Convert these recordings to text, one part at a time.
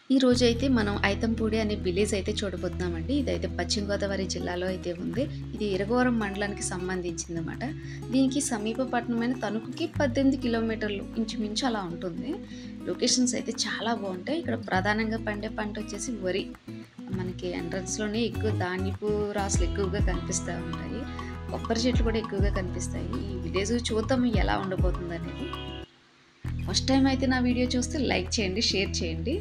ఈ రోజైతే మనం ఐతంపూడి అనే విలేజ్ అయితే చూడబోతున్నామండి. ఇదైతే పశ్చిమ గోదావరి జిల్లాలో అయితే ఉంది. ఇది ఇరగవరం మండలానికి సంబంధించిందన్నమాట. దీనికి సమీప పట్టణమైన తణుకుకి 18 కిలోమీటర్లు ఇంచుమించు అలా ఉంటుంది. లొకేషన్స్ అయితే చాలా బావుంటాయి. ఇక్కడ ప్రధానంగా పండే పంటొచ్చేసి వరి. మనకి ఎంట్రన్స్‌లోనే ఎక్కువ ధాన్యపు రాసులు ఎక్కువగా కనిపిస్తా ఉంటాయి. కొబ్బరి చెట్లు కూడా ఎక్కువగా కనిపిస్తాయి. ఈ విలేజ్ చూద్దాం ఎలా ఉండబోతుందనేది. ఫస్ట్ టైమ్ అయితే నా వీడియో చూస్తే లైక్ చేయండి, షేర్ చేయండి.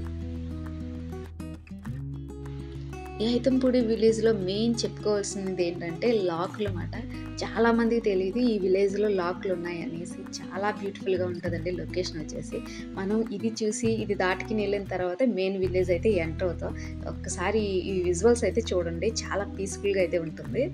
ఈ ఐతంపూడి విలేజ్‌లో మెయిన్ చెప్పుకోవాల్సింది ఏంటంటే లాకులమాట. చాలామందికి తెలీదు ఈ విలేజ్‌లో లాకులున్నాయనేసి. చాలా బ్యూటిఫుల్‌గా ఉంటదండి లొకేషన్ వచ్చేసి. మనం ఇది చూసి ఇది దాటుకొని ఎళ్ళిన తర్వాత మెయిన్ విలేజ్ అయితే ఎంటర్ అవుతాం. ఒక్కసారి ఈ విజువల్స్ అయితే చూడండి. చాలా పీస్‌ఫుల్‌గా అయితే ఉంటుంది.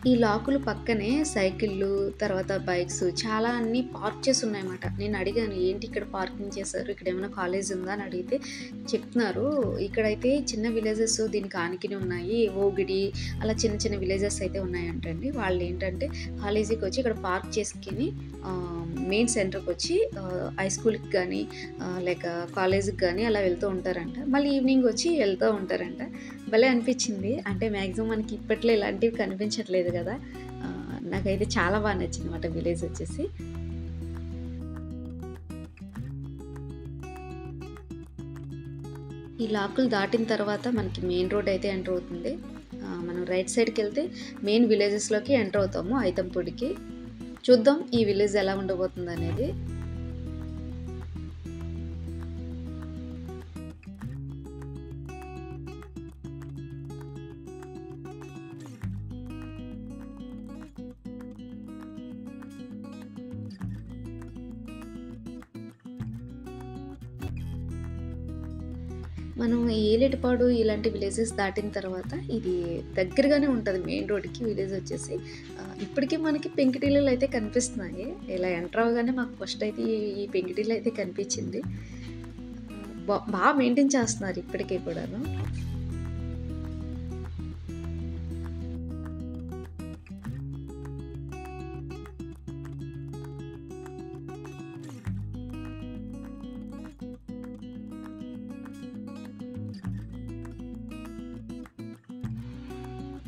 ఈ లాకులు పక్కనే సైకిళ్ళు, తర్వాత బైక్స్ చాలా అన్నీ పార్క్ చేసున్నాయన్నమాట. నేను అడిగాను, "ఏంటి ఇక్కడ పార్కింగ్ చేశారు? ఇక్కడేమైనా కాలేజ్ ఉందా?" అని అడిగితే చెప్తున్నారు. ఇక్కడైతే చిన్న విలేజెస్ దీనికి ఆనుకుని ఉన్నాయి. ఓగిడి అలా చిన్న చిన్న విలేజెస్ అయితే ఉన్నాయంటండి. వాళ్ళేంటంటే కాలేజీకొచ్చి ఇక్కడ పార్క్ చేసుకొని మెయిన్ సెంటర్‌కొచ్చి హై స్కూల్‌కి గానీ లైక్ కాలేజ్‌కి గానీ అలా వెళ్తూ ఉంటారంట. మళ్ళీ ఈవినింగ్ వచ్చి వెళ్తూ ఉంటారంట. భలే అనిపించింది. అంటే మాక్సిమం మనకి ఇప్పట్లో ఇలాంటివి కనిపించట్లేదు గదా! నాకైతే చాలా బా నచ్చిందన్నమాట విలేజ్ వచ్చేసి. ఈ లాకులు దాటిన తర్వాత మనకి మెయిన్ రోడ్ అయితే ఎంటర్ అవుతుంది. మనం రైట్ సైడ్‌కెళ్తే మెయిన్ విలేజెస్‌లోకి ఎంటర్ అవుతాము ఐతంపూడికి. చూద్దాం ఈ విలేజ్ ఎలా ఉండబోతుందనేది. మనం ఏలేటిపాడు ఇలాంటి విలేజెస్ దాటిన తర్వాత ఇది దగ్గరగానే ఉంటది మెయిన్ రోడ్‌కి విలేజ్ వచ్చేసి. ఇప్పటికి మనకి పెంకుటిల్లులయితే కనిపిస్తున్నాయి. ఇలా ఎంటర్ అవ్వగానే మాకు ఫస్ట్ అయితే ఈ పెంకుటిల్లయితే కనిపించింది. బా మెయింటైన్ చేస్తున్నారు ఇప్పటికి కూడాను.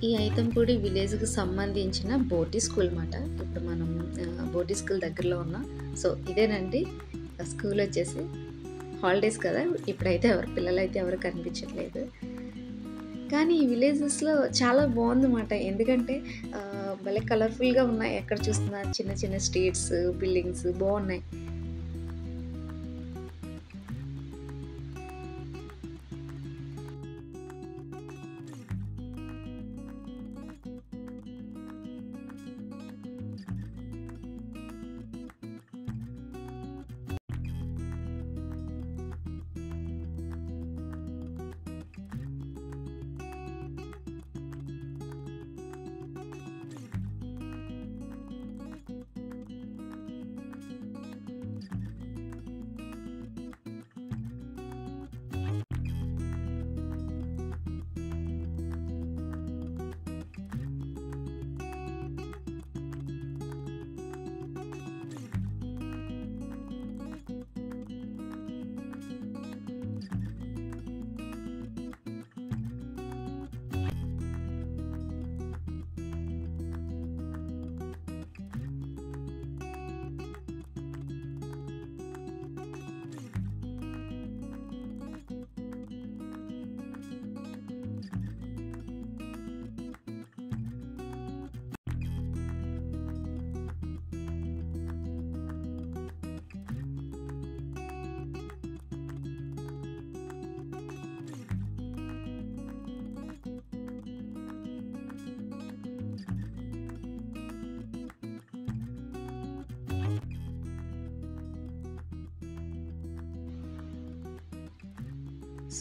ఈ ఐతంపూడి విలేజ్‌కి సంబంధించిన బోటి స్కూల్ మాట. ఇప్పుడు మనం బోటి స్కూల్ దగ్గరలో ఉన్నాం. సో, ఇదేనండి స్కూల్ వచ్చేసి. హాలిడేస్ కదా! ఇప్పుడైతే పిల్లలైతే ఎవరు కనిపించట్లేదు. కానీ ఈ విలేజెస్‌లో చాలా బావుందన్నమాట. ఎందుకంటే భలే కలర్‌ఫుల్‌గా ఉన్నాయి. ఎక్కడ చూసినా చిన్న చిన్న స్ట్రీట్స్, బిల్డింగ్స్ బావున్నాయి.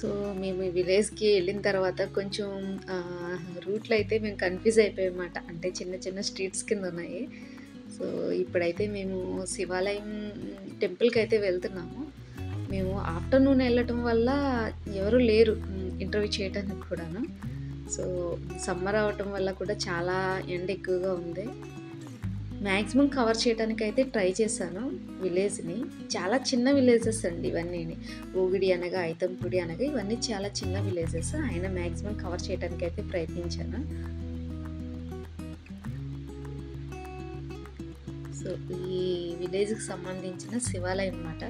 సో, మేము ఈ విలేజ్‌కి ఎళ్ళిన తర్వాత కొంచెం రూట్‌లో అయితే మేము కన్‌ఫ్యూజ్ అయిపోయామన్నమాట. అంటే చిన్న చిన్న స్ట్రీట్స్ కింద ఉన్నాయి. సో, ఇప్పుడైతే మేము శివాలయం టెంపుల్‌కైతే వెళ్తున్నాము. మేము ఆఫ్టర్‌నూన్ ఎళ్ళటం వల్ల ఎవరు లేరు ఇంటర్వ్యూ చేయడానికి కూడాను. సో, సమ్మర్ అవ్వటం వల్ల కూడా చాలా ఎండ ఎక్కువగా ఉంది. మాక్సిమం కవర్ చేయడానికైతే ట్రై చేశాను విలేజ్‌ని. చాలా చిన్న విలేజెస్ అండి ఇవన్నీని. ఊగిడి అనగా, ఐతంపూడి అనగా ఇవన్నీ చాలా చిన్న విలేజెస్. అయినా మాక్సిమం కవర్ చేయడానికైతే ప్రయత్నించాను. సో, ఈ విలేజ్‌కి సంబంధించిన శివాలయం అన్నమాట.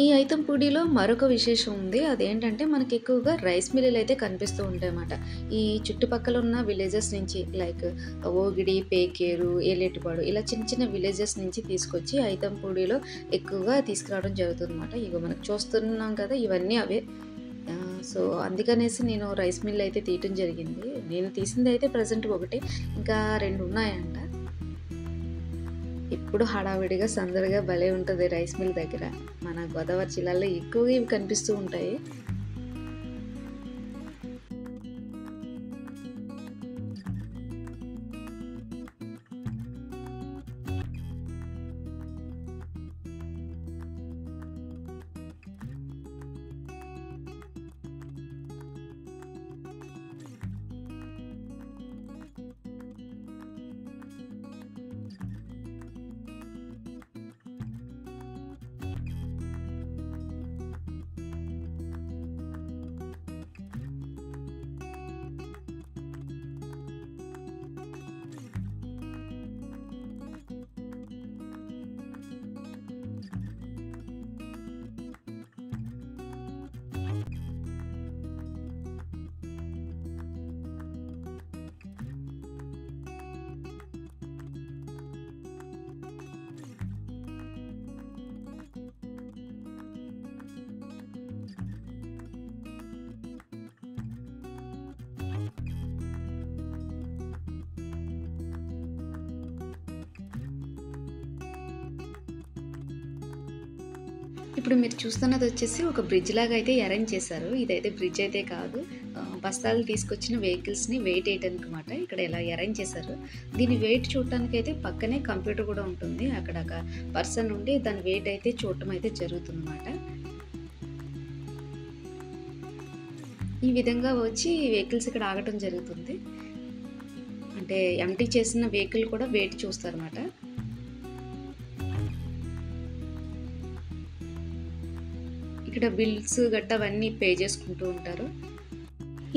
ఈ ఐతంపూడిలో మరొక విశేషం ఉంది. అదేంటంటే మనకి ఎక్కువగా రైస్ మిల్లులైతే కనిపిస్తూ ఉంటాయన్నమాట. ఈ చుట్టుపక్కల ఉన్న విలేజెస్ నుంచి లైక్ ఓగిడి, పేకేరు, ఏలేటిపాడు ఇలా చిన్న చిన్న విలేజెస్ నుంచి తీసుకొచ్చి ఐతంపూడిలో ఎక్కువగా తీసుకురావడం జరుగుతుందన్నమాట. ఇగో మనకు చూస్తున్నాం కదా ఇవన్నీ అవే. సో, అందుకనేసి నేను రైస్ మిల్ అయితే తీయటం జరిగింది. నేను తీసిందయితే ప్రెజెంట్ ఒకటే. ఇంకా 2 ఉన్నాయంట. ఎప్పుడు హడావిడిగా సందడిగా భలే ఉంటది రైస్ మిల్ దగ్గర. మన గోదావరి జిల్లాలో ఎక్కువగా ఇవి కనిపిస్తూ ఉంటాయి. ఇప్పుడు మీరు చూస్తున్నది వచ్చేసి ఒక బ్రిడ్జ్ లాగా అయితే అరేంజ్ చేశారు. ఇదైతే బ్రిడ్జ్ అయితే కాదు. బస్తాలు తీసుకొచ్చిన వెహికల్స్‌ని వెయిట్ చేయటానికి మాట ఇక్కడ ఇలా అరేంజ్ చేశారు. దీని వెయిట్ చూడటానికైతే పక్కనే కంప్యూటర్ కూడా ఉంటుంది. అక్కడ ఒక పర్సన్ ఉండి దాని వెయిట్ అయితే చూడటం అయితే జరుగుతుందన్నమాట. ఈ విధంగా వచ్చి వెహికల్స్ ఇక్కడ ఆగటం జరుగుతుంది. అంటే ఎంప్టీ చేసిన వెహికల్ కూడా వెయిట్ చూస్తారన్నమాట. ఇక్కడ బిల్స్ గట్టా అవన్నీ పే చేసుకుంటూ ఉంటారు.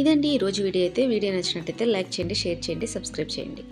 ఇదండి ఈరోజు వీడియో అయితే. వీడియో నచ్చినట్టయితే లైక్ చేయండి, షేర్ చేయండి, సబ్స్క్రైబ్ చేయండి.